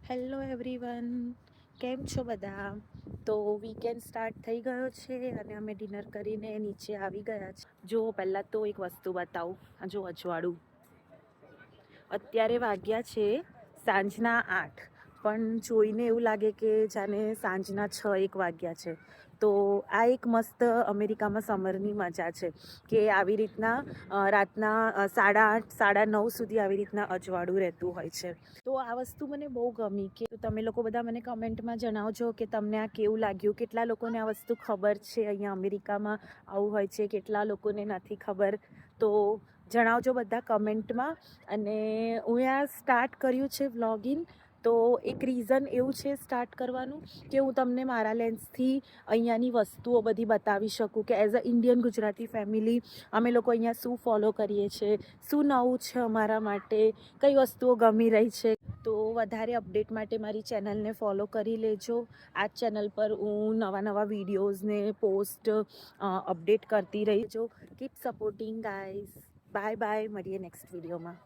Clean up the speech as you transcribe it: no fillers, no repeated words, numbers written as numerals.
Hello everyone, કેમ છો બધા? તો વીકેન્ડ સ્ટાર્ટ થઈ ગયો છે અને અમે ડિનર કરીને નીચે આવી ગયા છે. જો પહેલાં તો એક વસ્તુ બતાવું, જો અજવાળું. અત્યારે વાગ્યા છે સાંજના 8, પણ જોઈને એવું લાગે કે જાણે સાંજના 6-1 વાગ્યા છે. તો આ એક મસ્ત અમેરિકામાં સમરની મજા છે કે આવી રીતના રાતના 8:30, 9:30 સુધી આવી રીતના અજવાળું રહેતું હોય છે. તો આ વસ્તુ મને બહુ ગમી કે તમે લોકો બધા મને કમેન્ટમાં જણાવજો કે તમને આ કેવું લાગ્યું. કેટલા લોકોને આ વસ્તુ ખબર છે, અહીંયા અમેરિકામાં આવું હોય છે, કેટલા લોકોને નથી ખબર. તો જણાવજો બધા કમેન્ટમાં. અને હું આ સ્ટાર્ટ કર્યું છે વ્લોગિંગ, તો એક રીઝન એવું છે સ્ટાર્ટ કરવાનું કે હું તમને મારા લેન્સથી અહીંયાની વસ્તુઓ બધી બતાવી શકું કે as a Indian Gujarati family અમે લોકો અહીંયા શું ફોલો કરીએ છીએ, શું નવું છે અમારા માટે, કઈ વસ્તુઓ ગમી રહી છે. તો વધારે અપડેટ માટે મારી ચેનલને ફોલો કરી લેજો. આ ચેનલ પર હું નવા વિડીયોઝને પોસ્ટ અપડેટ કરતી રહીજો. Keep supporting guys. Bye bye, મળીએ નેક્સ્ટ વિડીયોમાં.